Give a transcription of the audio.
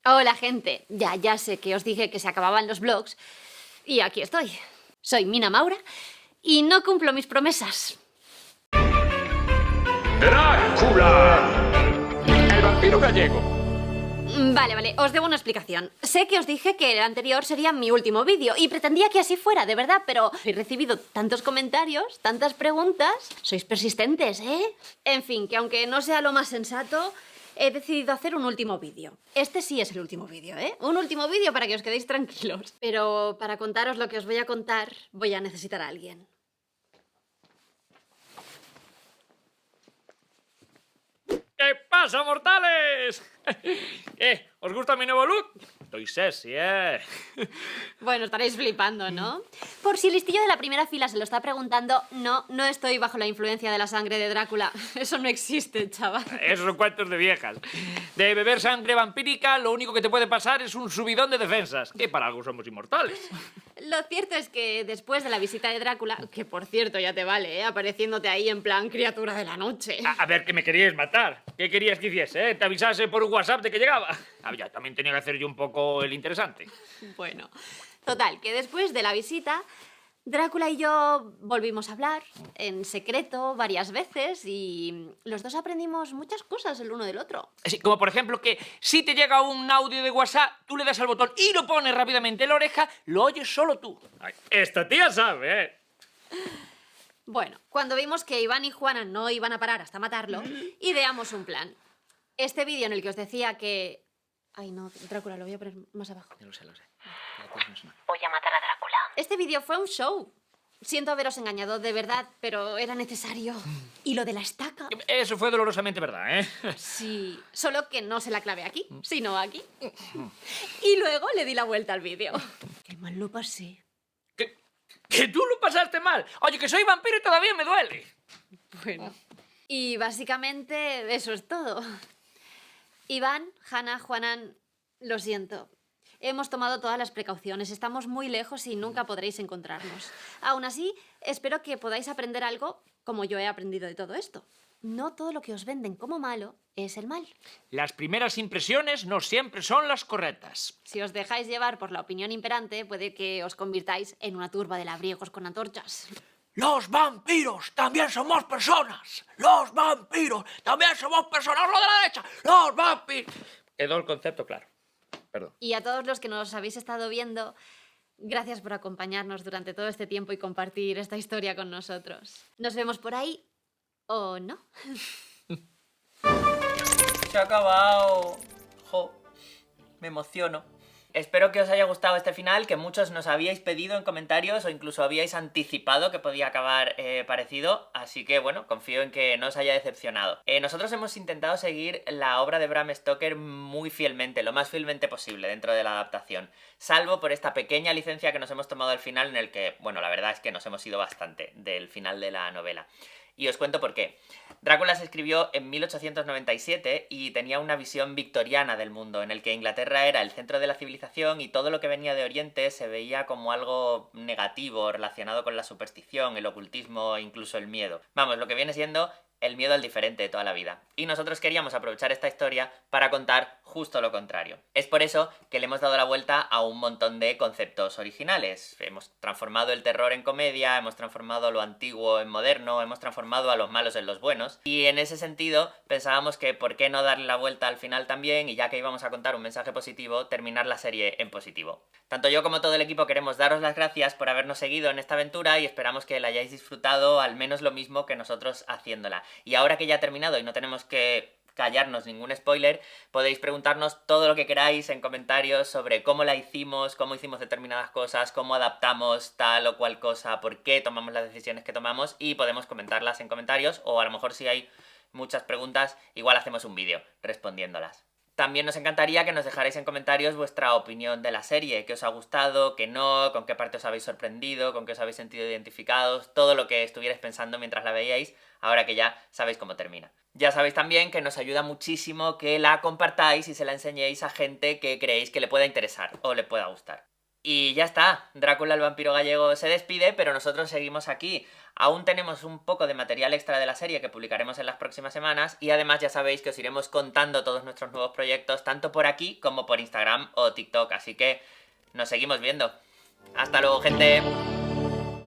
Hola, gente. Ya sé que os dije que se acababan los vlogs. Y aquí estoy. Soy Mina Maura y no cumplo mis promesas. ¡Drácula! El vampiro gallego. Vale, os debo una explicación. Sé que os dije que el anterior sería mi último vídeo y pretendía que así fuera, de verdad, pero he recibido tantos comentarios, tantas preguntas. Sois persistentes, ¿eh? En fin, que aunque no sea lo más sensato, he decidido hacer un último vídeo. Este sí es el último vídeo, ¿eh? Un último vídeo para que os quedéis tranquilos. Pero para contaros lo que os voy a contar, voy a necesitar a alguien. ¿Qué pasa, mortales? ¿Qué? ¿Os gusta mi nuevo look? Estoy sexy, ¿eh? Bueno, estaréis flipando, ¿no? Por si el listillo de la primera fila se lo está preguntando, no estoy bajo la influencia de la sangre de Drácula. Eso no existe, chaval. Esos son cuentos de viejas. De beber sangre vampírica, lo único que te puede pasar es un subidón de defensas. Que para algo somos inmortales. Lo cierto es que después de la visita de Drácula, que por cierto ya te vale, apareciéndote ahí en plan criatura de la noche. A ver, que me queríais matar. ¿Qué querías que hiciese, ¿Te avisase por un WhatsApp de que llegaba? Ya también tenía que hacer yo un poco el interesante. Bueno, total, que después de la visita, Drácula y yo volvimos a hablar en secreto varias veces y los dos aprendimos muchas cosas el uno del otro. Sí, como por ejemplo que si te llega un audio de WhatsApp, tú le das al botón y lo pones rápidamente en la oreja, lo oyes solo tú. Ay, esta tía sabe, ¿eh? Bueno, cuando vimos que Iván y Juana no iban a parar hasta matarlo, ideamos un plan. Este vídeo en el que os decía que... Ay, no, Drácula, lo voy a poner más abajo. Lo sé. Voy a matar a Drácula. Este vídeo fue un show. Siento haberos engañado, de verdad, pero era necesario. Y lo de la estaca... Eso fue dolorosamente verdad, ¿eh? Sí, solo que no se la clavé aquí, sino aquí. Y luego le di la vuelta al vídeo. Qué mal lo pasé. ¿Que tú lo pasaste mal? Oye, que soy vampiro y todavía me duele. Bueno. Y básicamente eso es todo. Iván, Hanna, Juanan, lo siento. Hemos tomado todas las precauciones, estamos muy lejos y nunca podréis encontrarnos. Aún así, espero que podáis aprender algo como yo he aprendido de todo esto. No todo lo que os venden como malo es el mal. Las primeras impresiones no siempre son las correctas. Si os dejáis llevar por la opinión imperante, puede que os convirtáis en una turba de labriegos con antorchas. ¡Los vampiros también somos personas! ¡Los vampiros también somos personas! ¡Lo de la derecha! ¡Los vampiros! Quedó el concepto claro. Perdón. Y a todos los que nos habéis estado viendo, gracias por acompañarnos durante todo este tiempo y compartir esta historia con nosotros. Nos vemos por ahí, ¿o no? Se ha acabado. Jo, me emociono. Espero que os haya gustado este final, que muchos nos habíais pedido en comentarios o incluso habíais anticipado que podía acabar parecido, así que bueno, confío en que no os haya decepcionado. Nosotros hemos intentado seguir la obra de Bram Stoker muy fielmente, lo más fielmente posible dentro de la adaptación, salvo por esta pequeña licencia que nos hemos tomado al final en el que, bueno, la verdad es que nos hemos ido bastante del final de la novela. Y os cuento por qué. Drácula se escribió en 1897 y tenía una visión victoriana del mundo, en el que Inglaterra era el centro de la civilización y todo lo que venía de Oriente se veía como algo negativo relacionado con la superstición, el ocultismo e incluso el miedo. Vamos, lo que viene siendo el miedo al diferente de toda la vida. Y nosotros queríamos aprovechar esta historia para contar justo lo contrario. Es por eso que le hemos dado la vuelta a un montón de conceptos originales. Hemos transformado el terror en comedia, hemos transformado lo antiguo en moderno, hemos transformado a los malos en los buenos. Y en ese sentido pensábamos que por qué no darle la vuelta al final también, y ya que íbamos a contar un mensaje positivo, terminar la serie en positivo. Tanto yo como todo el equipo queremos daros las gracias por habernos seguido en esta aventura y esperamos que la hayáis disfrutado al menos lo mismo que nosotros haciéndola. Y ahora que ya ha terminado y no tenemos que callarnos ningún spoiler, podéis preguntarnos todo lo que queráis en comentarios sobre cómo la hicimos, cómo hicimos determinadas cosas, cómo adaptamos tal o cual cosa, por qué tomamos las decisiones que tomamos, y podemos comentarlas en comentarios, o a lo mejor si hay muchas preguntas, igual hacemos un vídeo respondiéndolas. También nos encantaría que nos dejarais en comentarios vuestra opinión de la serie, qué os ha gustado, qué no, con qué parte os habéis sorprendido, con qué os habéis sentido identificados, todo lo que estuvierais pensando mientras la veíais, ahora que ya sabéis cómo termina. Ya sabéis también que nos ayuda muchísimo que la compartáis y se la enseñéis a gente que creéis que le pueda interesar o le pueda gustar. Y ya está, Drácula el vampiro gallego se despide, pero nosotros seguimos aquí. Aún tenemos un poco de material extra de la serie que publicaremos en las próximas semanas y además ya sabéis que os iremos contando todos nuestros nuevos proyectos tanto por aquí como por Instagram o TikTok, así que nos seguimos viendo. ¡Hasta luego, gente!